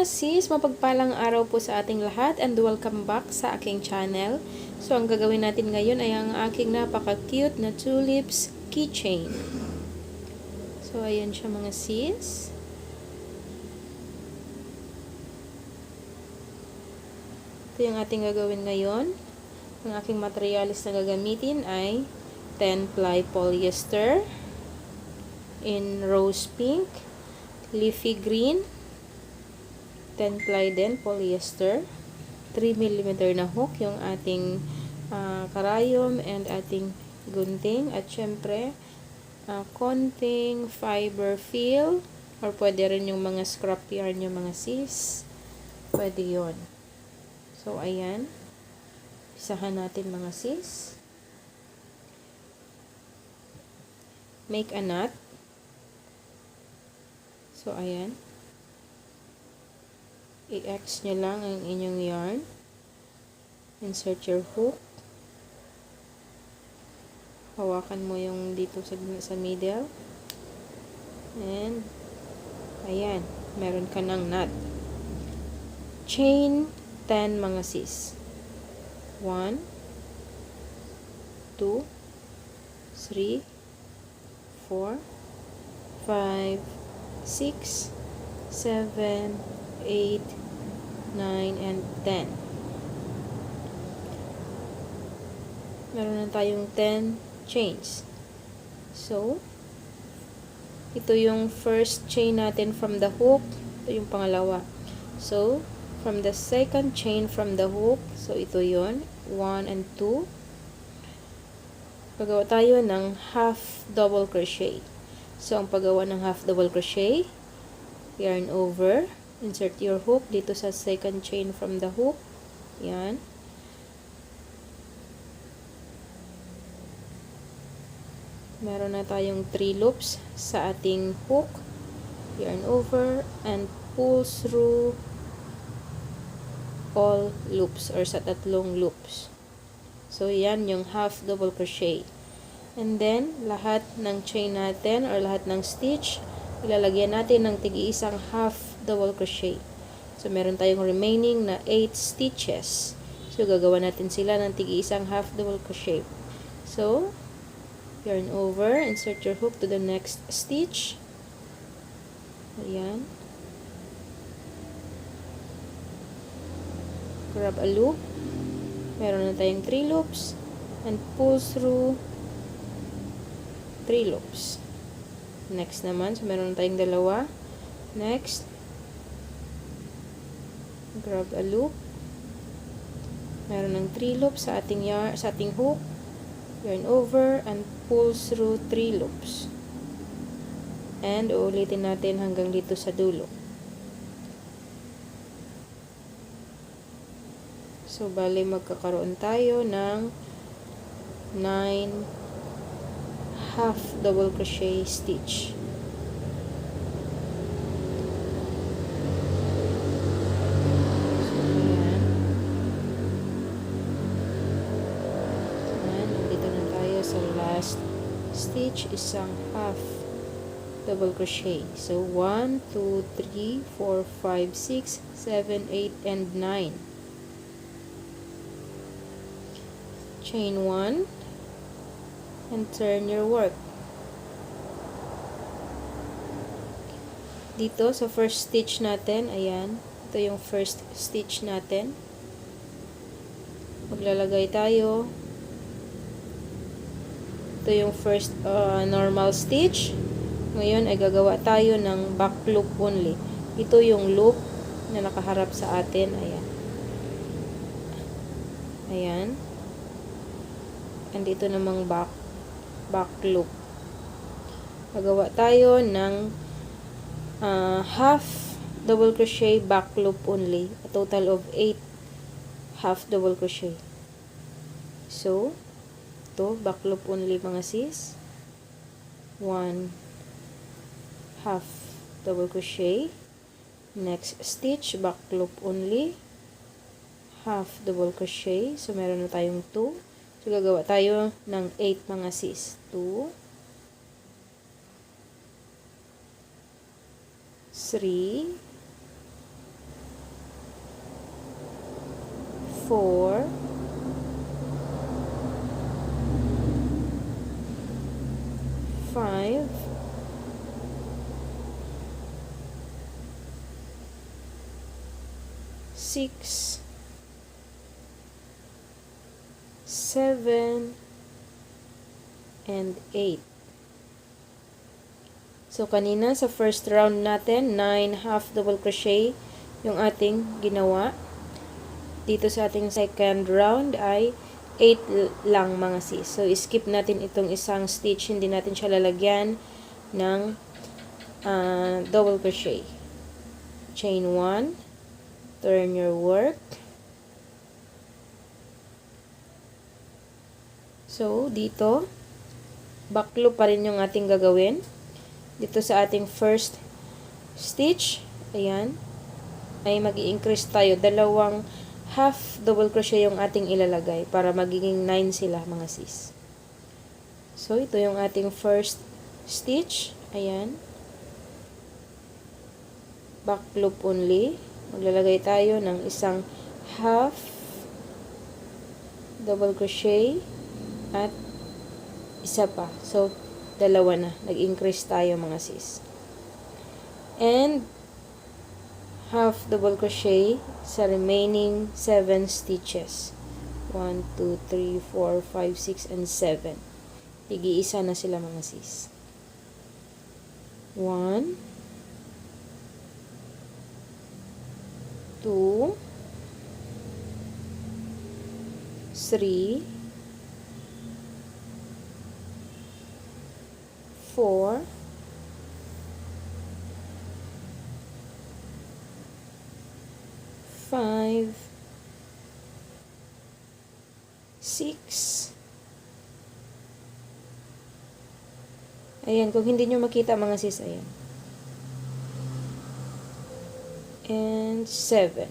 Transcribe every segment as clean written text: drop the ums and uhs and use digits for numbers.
sis, mapagpalang araw po sa ating lahat and welcome back sa aking channel. So ang gagawin natin ngayon ay ang aking napaka-cute na tulips keychain. So ayan siya mga sis. Ito yung ating gagawin ngayon. Ang aking materialis na gagamitin ay 10-ply polyester in rose pink, leafy green, 10-ply din polyester, 3mm na hook yung ating karayom and ating gunting, at syempre konting fiber fill or pwede rin yung mga scrap yarn yung mga sis, pwede yon. So ayan, isahan natin mga sis. Make a knot. So ayan, i-X nyo lang ang inyong yarn. Insert your hook. Hawakan mo yung dito sa middle. And, ayan, meron ka ng knot. Chain 10 mga sis. 1, 2, 3, 4, 5, 6, 7, 8, 9, and 10. Meron na tayong 10 chains. So, ito yung first chain natin from the hook. Ito yung pangalawa. So, from the second chain from the hook, so ito yon, 1 and 2. Pagawa tayo ng half double crochet. So, ang paggawa ng half double crochet, yarn over, insert your hook dito sa second chain from the hook. Yan. Meron na tayong 3 loops sa ating hook. Yarn over and pull through all loops or sa tatlong loops. So, yan yung half double crochet. And then, lahat ng chain natin or lahat ng stitch, ilalagyan natin ng tig-iisang half double crochet. So, meron tayong remaining na 8 stitches. So, gagawa natin sila ng tig-iisang half double crochet. So, yarn over, insert your hook to the next stitch. Ayan. Grab a loop. Meron na tayong 3 loops and pull through 3 loops. Next naman, so meron na tayong dalawa. Next, grab a loop. Meron ng 3 loops sa ating hook. Yarn over and pull through 3 loops. And uulitin natin hanggang dito sa dulo. So, bali magkakaroon tayo ng 9 half double crochet stitch. So, ayan. Ayan, nandito na tayo sa last stitch, isang half double crochet. So, 1, 2, 3, 4, 5, 6, 7, 8, and 9. Chain 1 and turn your work. Dito sa first stitch natin, ayan, ito yung first stitch natin. Maglalagay tayo. Ito yung first normal stitch. Ngayon ay gagawa tayo ng back loop only. Ito yung loop na nakaharap sa atin, ayan. Ayan. And ito namang back loop. Gagawa tayo ng half double crochet back loop only. A total of 8 half double crochet. So, ito, back loop only mga sis. 1 half double crochet. Next stitch, back loop only. Half double crochet. So, meron na tayong 2. So, gagawa tayo ng 8 mga sis. 2, 3, 4, 5, 6, 7, and 8. So, kanina sa first round natin, 9 half double crochet yung ating ginawa. Dito sa ating second round ay 8 lang mga sis. So, skip natin itong isang stitch. Hindi natin siya lalagyan ng double crochet. Chain 1, turn your work. So, dito, back loop pa rin yung ating gagawin. Dito sa ating first stitch, ayan, ay mag-i-increase tayo. Dalawang half double crochet yung ating ilalagay para magiging 9 sila mga sis. So, ito yung ating first stitch. Ayan. Back loop only. Maglalagay tayo ng isang half double crochet at isa pa. So, dalawa na. Nag-increase tayo mga sis. And half double crochet sa remaining 7 stitches. 1, 2, 3, 4, 5, 6, and 7. Tig-iisa na sila mga sis. 1, 2, 3, 4, 5, 6. Ayan, kung hindi nyo makita mga sis, ayan. And 7.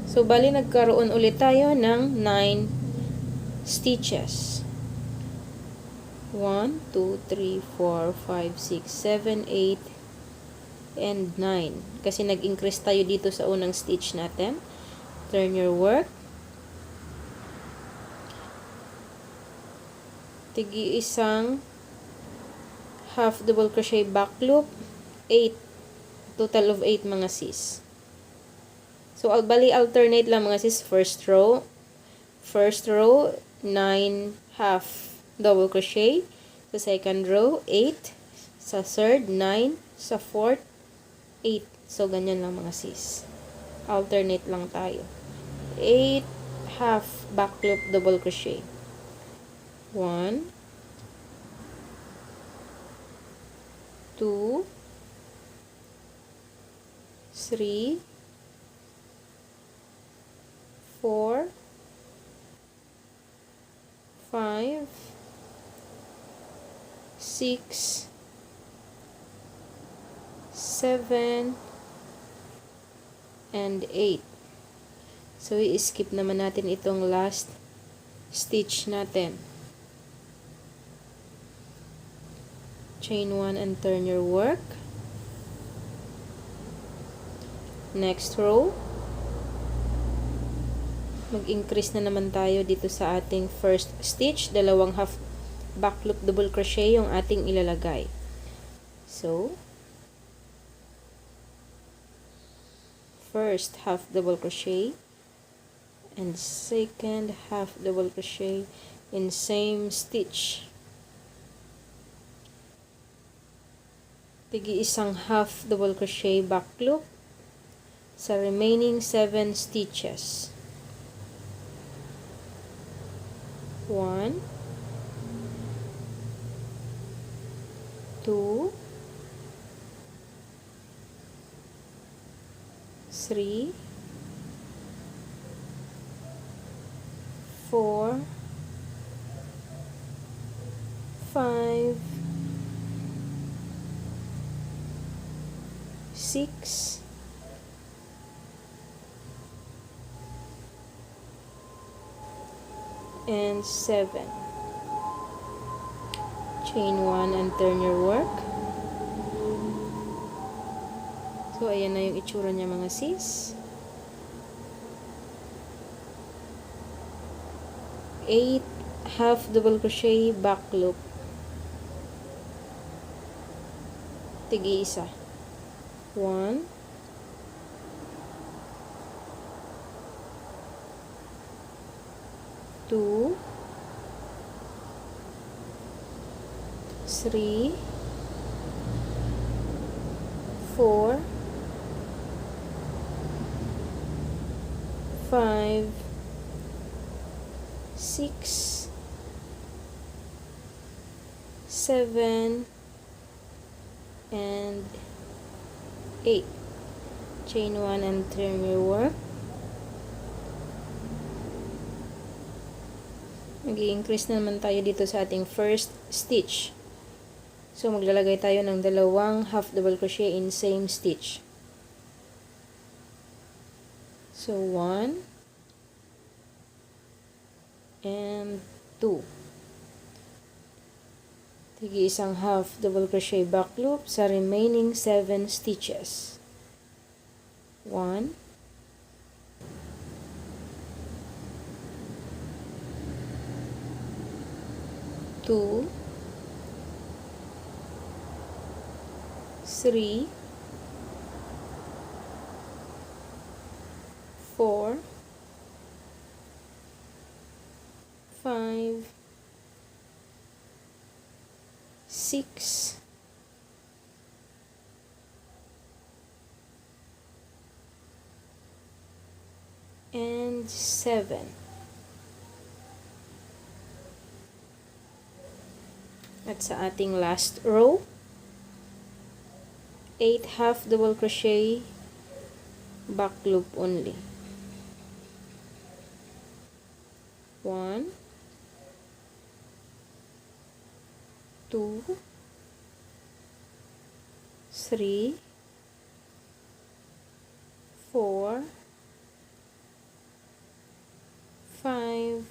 So, bali nagkaroon ulit tayo ng 9 stitches. 1, 2, 3, 4, 5, 6, 7, 8, and 9. Kasi nag-increase tayo dito sa unang stitch natin. Turn your work. Tigi-isang half double crochet back loop. 8. Total of 8 mga sis. So, bali alternate lang mga sis. First row, 9 half double crochet. Sa second row, 8. Sa third, 9. Sa fourth, 8. So, ganyan lang mga sis. Alternate lang tayo. 8 half back loop double crochet. 1, 2, 3, 4, 5, 6, 7, and 8. So, i-skip naman natin itong last stitch natin. Chain 1 and turn your work. Next row. Mag-increase na naman tayo dito sa ating first stitch. Dalawang half back loop double crochet yung ating ilalagay. So, first half double crochet and second half double crochet in same stitch. Tigi-isang half double crochet back loop sa remaining 7 stitches. 1, 2, 3, 4, 5, 6, 7. Chain 1 and turn your work. So, ayan na yung itsura niya mga sis. 8 half double crochet back loop. Tigi isa. 1, 2, 3, 4, 5, 6, 7, and 8. Chain 1 and turn your work. Mag-i-increase naman tayo dito sa ating first stitch. So, maglalagay tayo ng dalawang half double crochet in same stitch. So, 1 and 2. Tigi isang half double crochet back loop sa remaining 7 stitches. 1, 2, 3, 4, 5, 6, 7. At sa ating last row, 8 half double crochet back loop only. 1, 2, 3, 4, 5,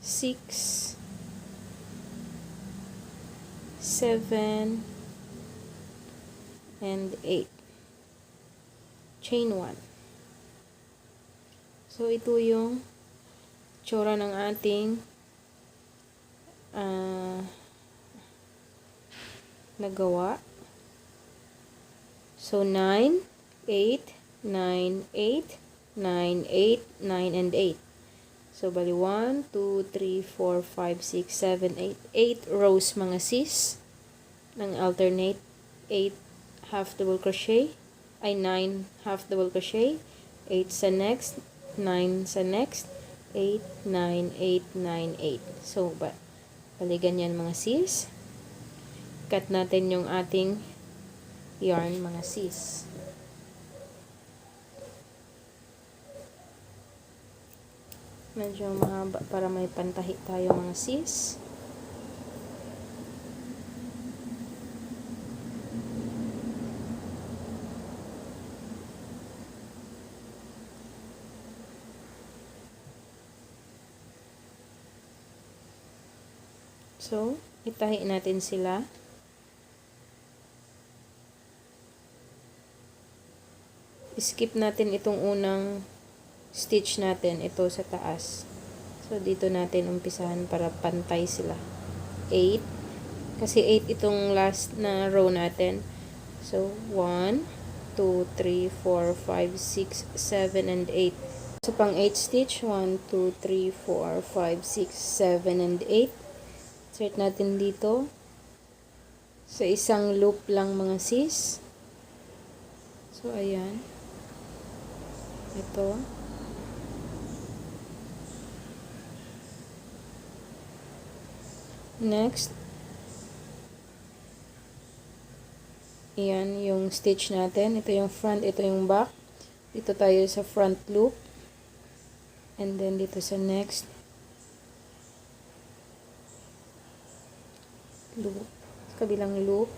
6, 7, and 8. Chain 1. So, ito yung tsura ng ating nagawa. So, 9, 8, 9, 8, 9, 8, 9, and 8. So, bali 1, 2, 3, 4, 5, 6, 7, 8. 8 rows mga sis ng alternate 8 half double crochet. Ay 9 half double crochet. 8 sa next, 9 sa next, 8, 9, 8, 9, 8. So, bali ganyan mga sis. Cut natin yung ating yarn mga sis. Medyo mahaba para may pantahi tayo mga sis. So, itahi natin sila. Skip natin itong unang stitch natin, ito sa taas. So, dito natin umpisahan para pantay sila. 8. Kasi 8 itong last na row natin. So, 1, 2, 3, 4, 5, 6, 7, and 8. So, pang 8 stitch, 1, 2, 3, 4, 5, 6, 7, and 8. Insert natin dito. Sa isang loop lang mga sis. So, ayan. Ito. Next. Ayan yung stitch natin. Ito yung front, ito yung back. Dito tayo sa front loop. And then dito sa next loop. Kabilang loop.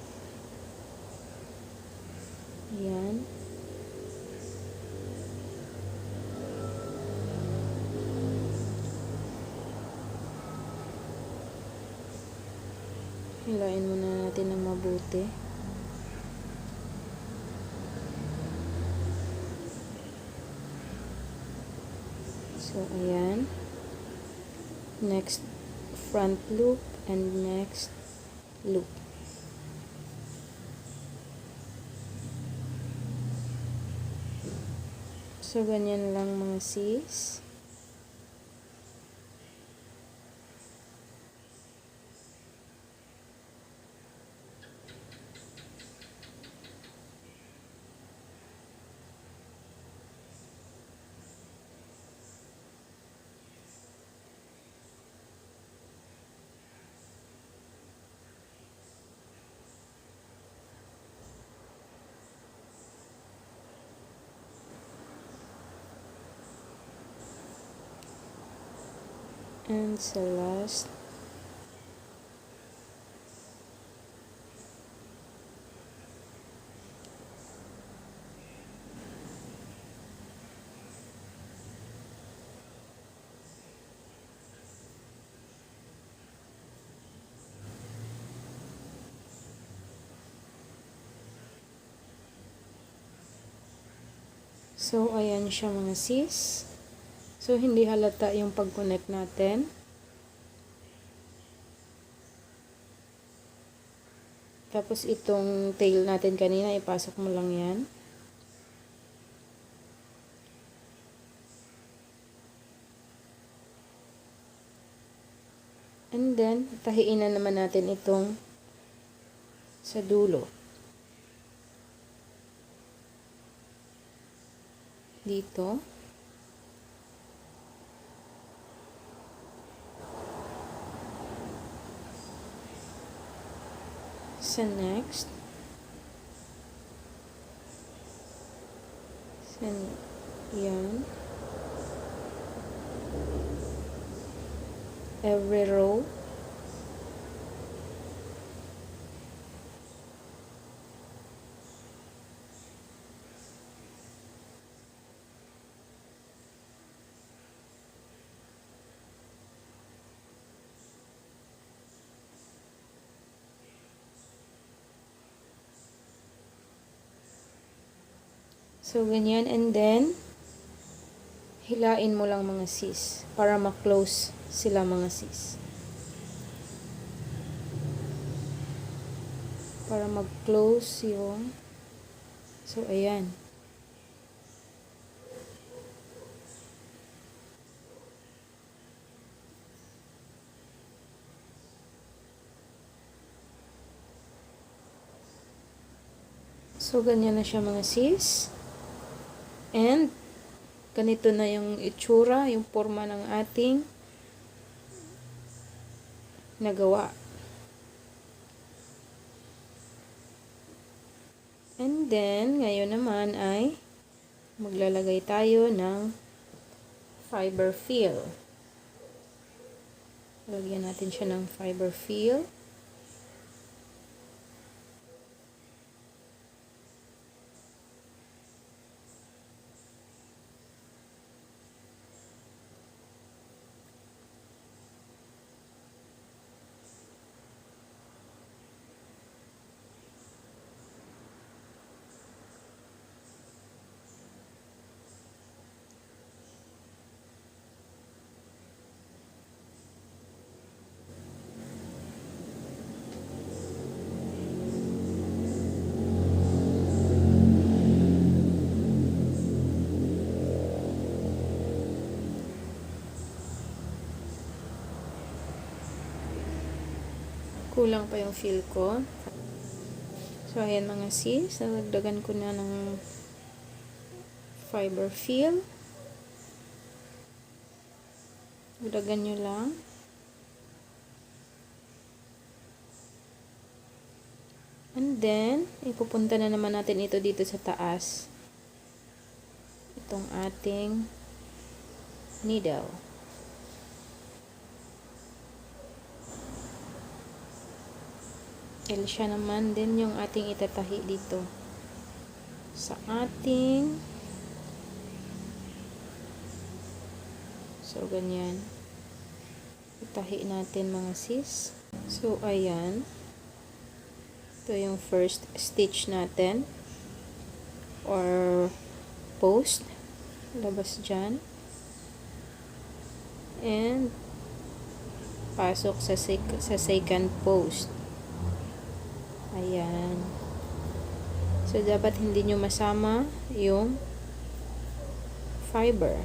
Ayan. Hilain muna natin ng mabuti. So, ayan. Next front loop and next loop. So, ganyan lang mga sis. And sa last, so ayan siya mga sis. So, hindi halata yung pag-connect natin. Tapos, itong tail natin kanina, ipasok mo lang yan. And then, tahiin na naman natin itong sa dulo. Dito. Sa next. Sa yan. Every row. So, ganyan. And then, hilain mo lang mga sis para ma-close sila mga sis. Para mag-close yung so, ayan. So, ganyan na siya mga sis. And, ganito na yung itsura, yung forma ng ating nagawa. And then, ngayon naman ay maglalagay tayo ng fiber fill. Lagyan natin siya ng fiber fill. Kulang pa yung fill ko. So, ayan mga sis. Nagdagan ko na ng fiber fill. Dagdagan nyo lang. And then, ipupunta na naman natin ito dito sa taas. Itong ating needle. Siya naman din yung ating itatahi dito sa ating so ganyan itahi natin mga sis. So ayan, Ito yung first stitch natin or post. Labas dyan. And pasok sa second post. Ayan. So, dapat hindi nyo masama yung fiber.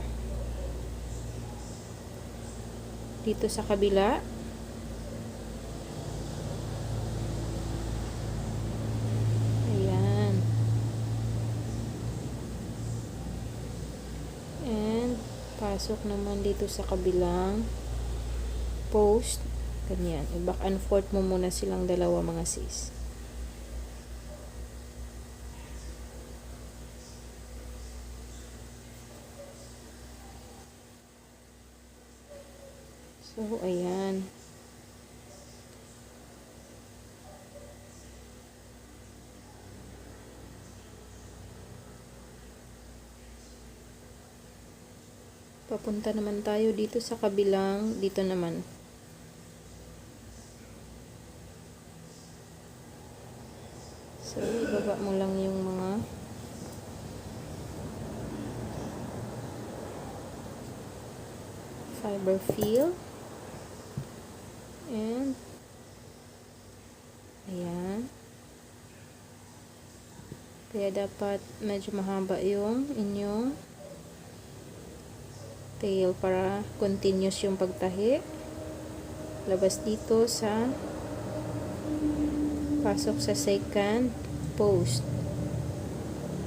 Dito sa kabila. Ayan. And pasok naman dito sa kabilang post. Ganyan. I-back and forth mo muna silang dalawa, mga sis. So, ayan. Papunta naman tayo dito sa kabilang, dito naman. So, ibaba mo lang yung mga fiber fill. And, ayan. Kaya dapat medyo mahaba yung inyong tail para continuous yung pagtahi. Labas dito sa pasok sa second post.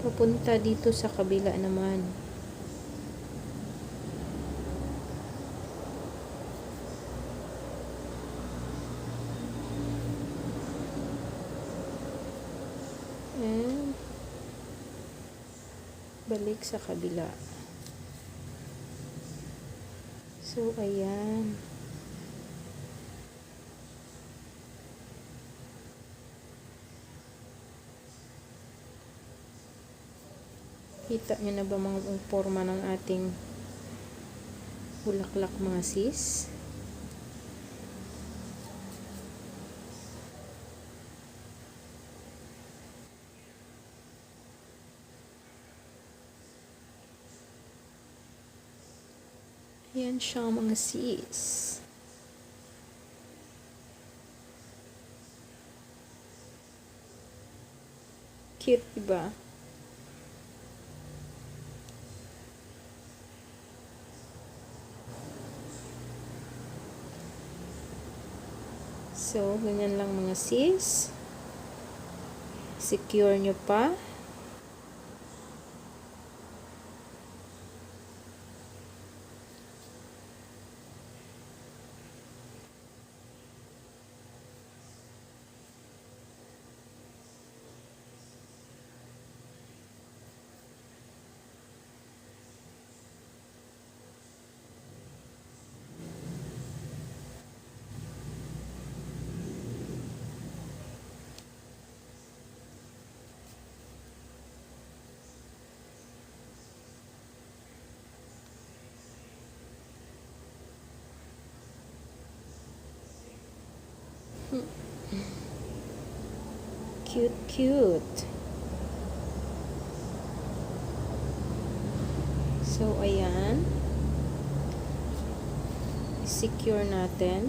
Papunta dito sa kabila naman. And balik sa kabila. So, ayan. Kita nyo na ba mga forma ng ating bulaklak, mga sis? Ayan siya, mga sis. Cute, diba? So, ganyan lang, mga sis. Secure nyo pa. Cute, cute. So, ayan. Secure natin.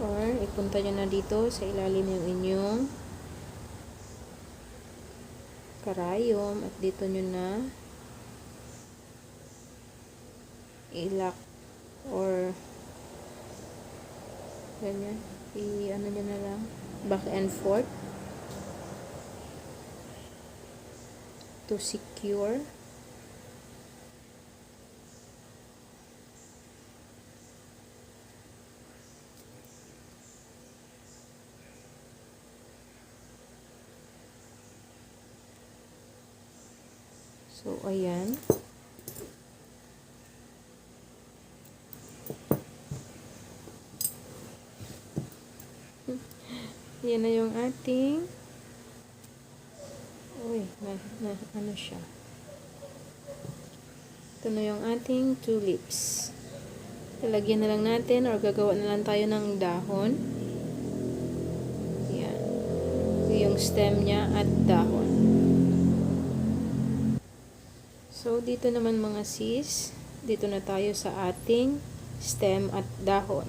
Or, ipunta nyo na dito sa ilalim yung inyong karayom. At dito nyo na i-lock or ganyan. I-ano nyo na lang. Back and forth. To secure. So, ayan. Yan na yung ating ano siya. Ito na yung ating tulips. Lalagyan na lang natin or gagawa na lang tayo ng dahon. Yan. Yung stem niya at dahon. So, dito naman mga sis, dito na tayo sa ating stem at dahon.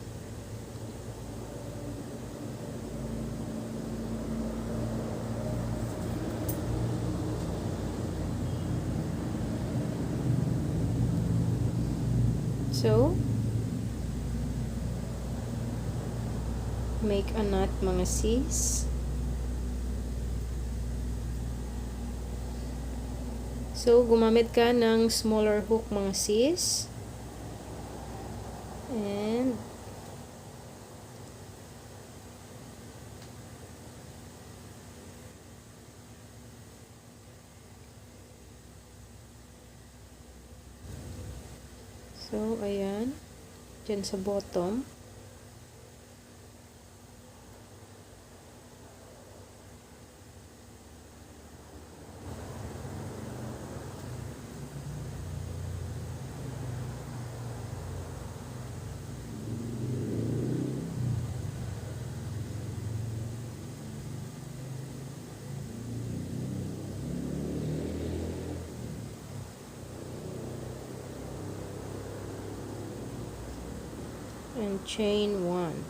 So, make a knot mga sis. So, gumamit ka ng smaller hook mga sis. And so, ayan. Diyan sa bottom. And chain 1.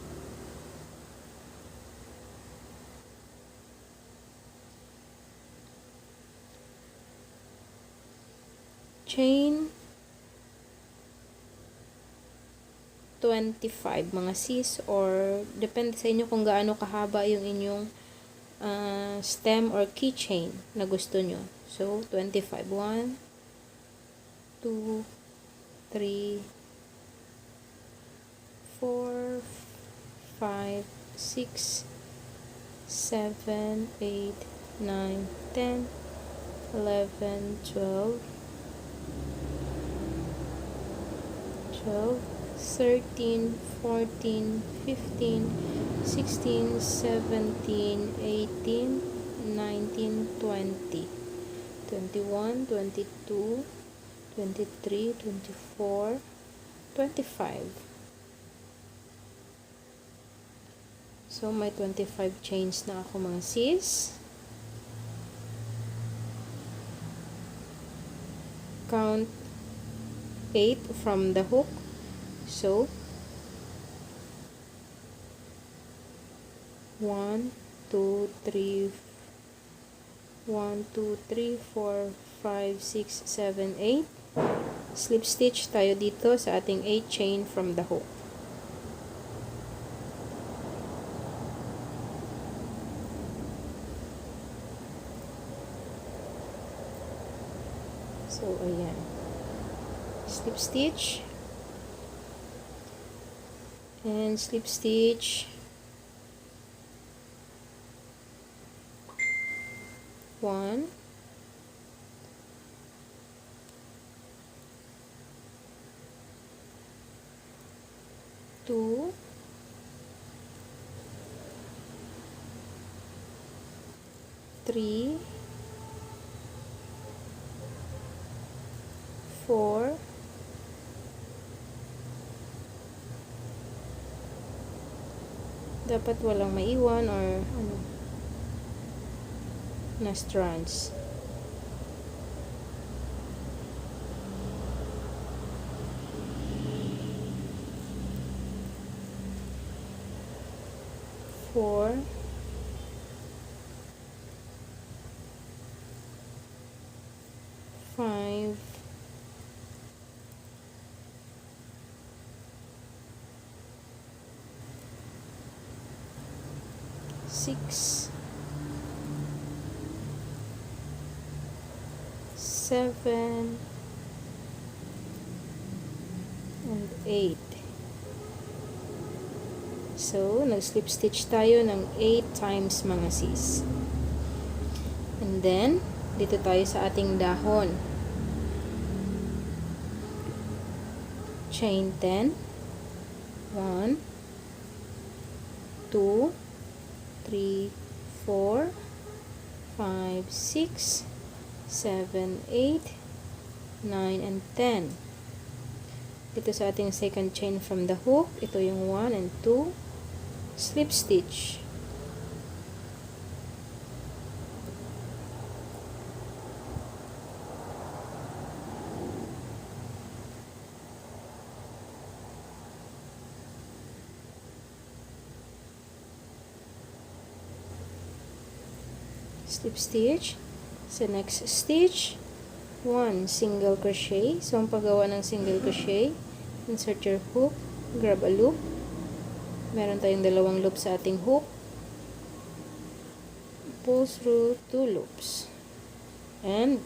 Chain 25 mga sis, or depende sa inyo kung gaano kahaba yung inyong stem or keychain na gusto nyo. So, 25. 1, 2, 3, 4, 5, 6, 7, 8, 9, 10, 11, 12, 13, 14, 15, 16, 17, 18, 19, 20, 21, 22, 23, 24, 25. So, may 25 chains na ako mga sis. Count 8 from the hook. So, 1, 2, 3, 1, 2, 3, 4, 5, 6, 7, 8. Slip stitch tayo dito sa ating 8 chain from the hook. So, ayan. Slip stitch. And slip stitch. 1. 2. 3. 4. 5. Dapat walang maiwan or ano na strands. 4. 5. 6. 7. And 8. So, nag-slip stitch tayo ng 8 times mga sis. And then, dito tayo sa ating dahon. Chain 10. 1, 2, 3, 4, 5, 6, 7, 8, 9, and 10. Ito sa ating second chain from the hook. Ito yung 1 and 2. Slip stitch. Slip stitch. Sa next stitch, 1 single crochet. So, ang paggawa ng single crochet, insert your hook, grab a loop. Meron tayong dalawang loop sa ating hook. Pull through 2 loops. And,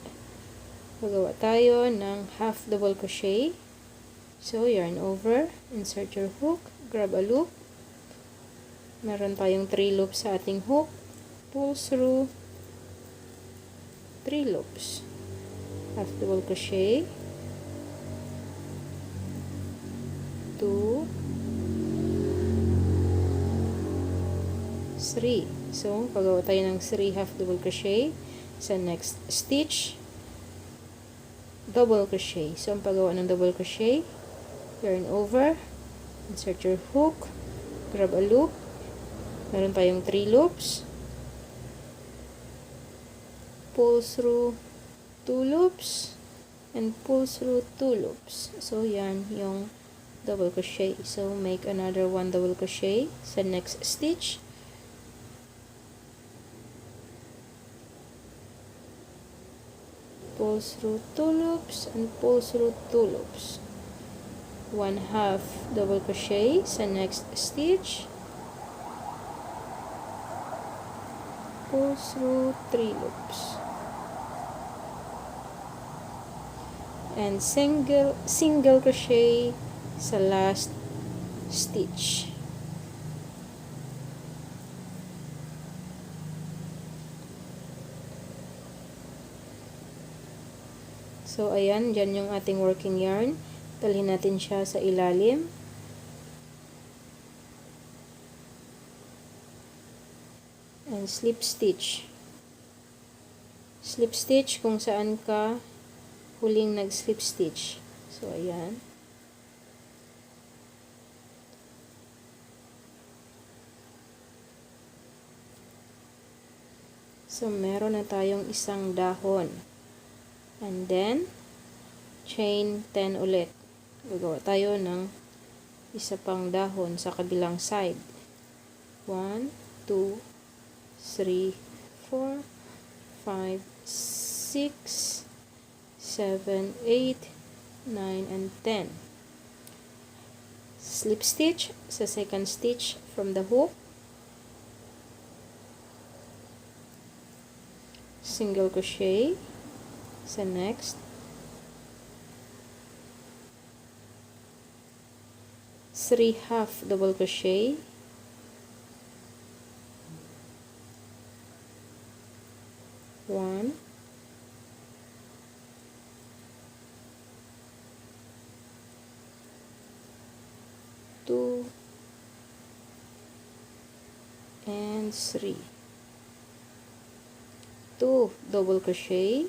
paggawa tayo ng half double crochet. So, yarn over, insert your hook, grab a loop. Meron tayong 3 loops sa ating hook. Pull through 3 loops. Half double crochet, 2, 3. So, pagawa tayo ng 3 half double crochet. Sa next stitch, double crochet. So, ang paggawa ng double crochet, yarn over, insert your hook, grab a loop. Meron tayong 3 loops. Pull through 2 loops and pull through 2 loops. So, yan yung double crochet. So, make another 1 double crochet sa next stitch. Pull through 2 loops and pull through 2 loops. 1 half double crochet sa next stitch. Pull through 3 loops. And single crochet sa last stitch. So, ayan, dyan yung ating working yarn. Dalhin natin siya sa ilalim. And slip stitch. Slip stitch kung saan ka huling nag-slip stitch. So, ayan. So, meron na tayong isang dahon. And then, chain 10 ulit. Gagawa tayo ng isa pang dahon sa kabilang side. 1, 2, 3, 4, 5, 6, 7, 8, 9, and 10. Slip stitch sa second stitch from the hook. Single crochet sa next. 3 half double crochet. 1, 2, and 3. 2 double crochet.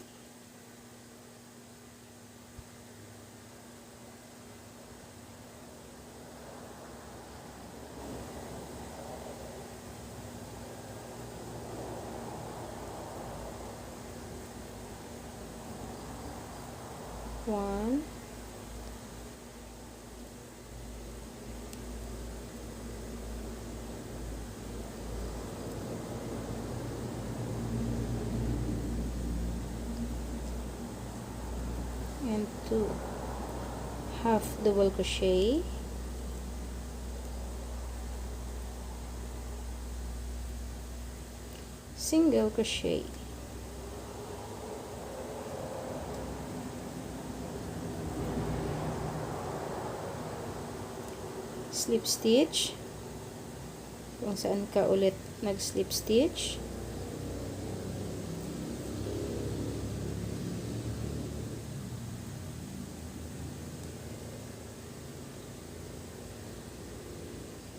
1, 2 half double crochet, single crochet, slip stitch kung saan ka ulit nag slip stitch,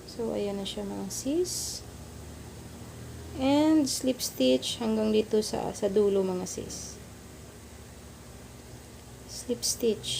so ayan na siya mga sis, and slip stitch hanggang dito sa dulo mga sis, slip stitch,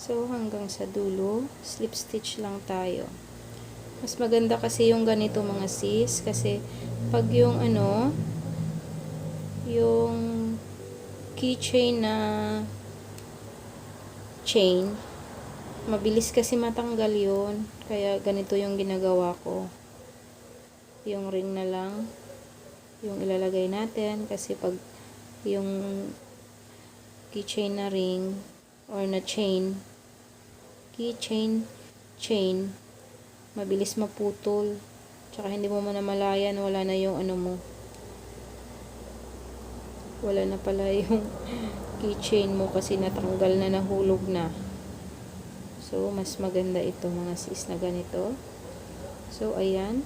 So, hanggang sa dulo, slip stitch lang tayo. Mas maganda kasi yung ganito mga sis, kasi pag yung yung keychain na chain, mabilis kasi matanggal yun. Kaya ganito yung ginagawa ko. Yung ring na lang yung ilalagay natin, kasi pag yung keychain na ring or na chain, keychain, chain, mabilis maputol. Tsaka hindi mo namalayan, wala na yung mo. Wala na pala yung keychain mo kasi natanggal na, nahulog na. So, mas maganda ito mga sis na ganito. So, ayan.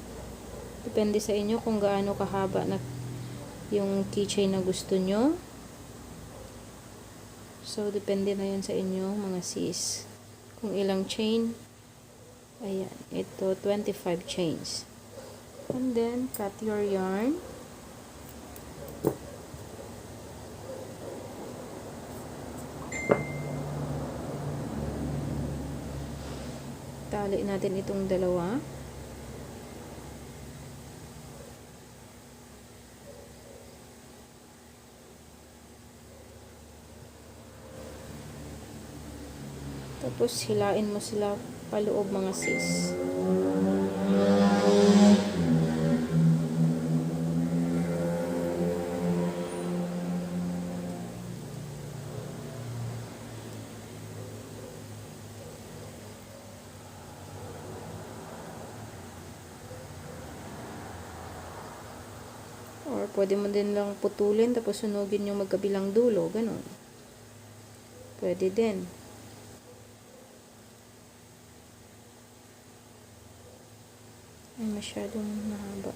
Depende sa inyo kung gaano kahaba na yung keychain na gusto nyo. So, depende na yun sa inyo mga sis. Kung ilang chain. Ayan. Ito, 25 chains. And then, cut your yarn. Tali natin itong dalawa. Tapos, hilain mo sila paloob mga sis. Or, pwede mo din lang putulin, tapos sunugin yung magkabilang dulo. Ganon. Pwede din. Ay, masyadong mahaba.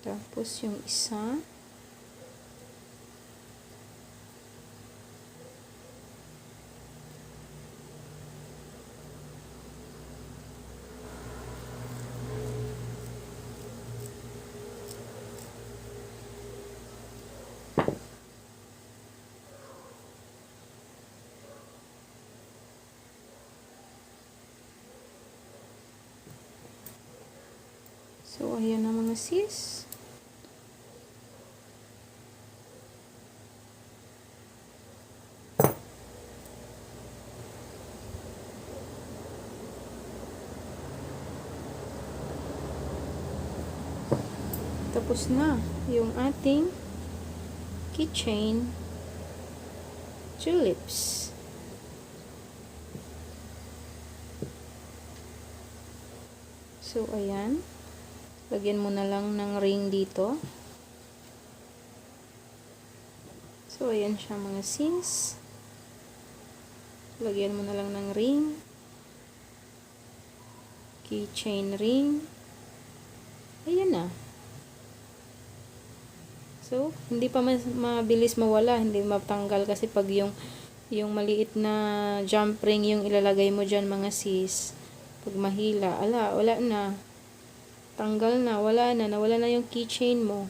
Tapos yung isa. So, ayan na mga sis. Tapos na yung ating keychain tulips. So, ayan. Lagyan mo na lang ng ring dito. So, ayan siya mga sis. Lagyan mo na lang ng ring. Keychain ring. Ayan na. So, hindi pa mabilis mawala, hindi matanggal kasi pag yung maliit na jump ring yung ilalagay mo dyan mga sis, pag mahila, wala na. Tanggal na, wala na, nawala na yung keychain mo.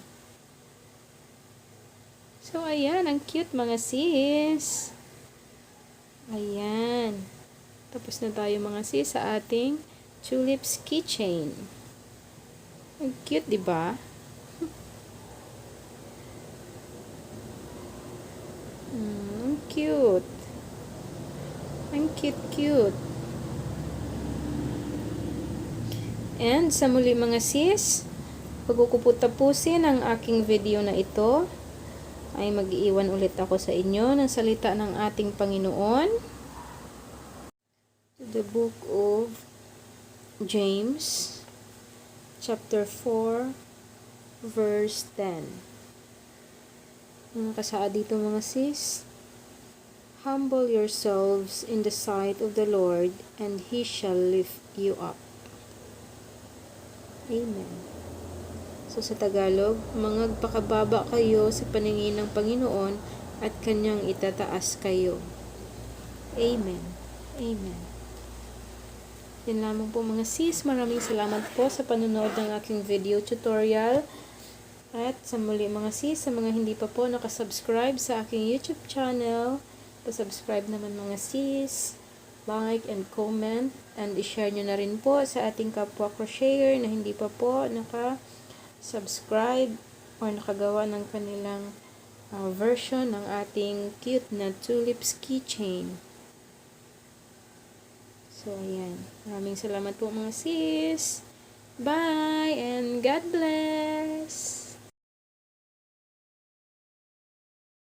So, ayan, ang cute mga sis. Ayan. Tapos na tayo mga sis sa ating tulips keychain. Ang cute, diba? Cute. Ang cute. And sa muli mga sis, bago ko po tapusin ang aking video na ito, ay mag-iiwan ulit ako sa inyo ng salita ng ating Panginoon. The book of James, chapter 4, verse 10. Mga kasaad dito mga sis. Humble yourselves in the sight of the Lord, and He shall lift you up. Amen. So sa Tagalog, mangagpakababa kayo sa paningin ng Panginoon at Kanyang itataas kayo. Amen. Amen. Yan lamang po mga sis. Maraming salamat po sa panonood ng aking video tutorial. At sa muli mga sis, sa mga hindi pa po nakasubscribe sa aking YouTube channel, pasubscribe naman mga sis, like and comment, and i-share nyo na rin po sa ating kapwa crocheter na hindi pa po subscribe or nakagawa ng kanilang version ng ating cute na tulips keychain. So, ayan. Maraming salamat po mga sis. Bye and God bless!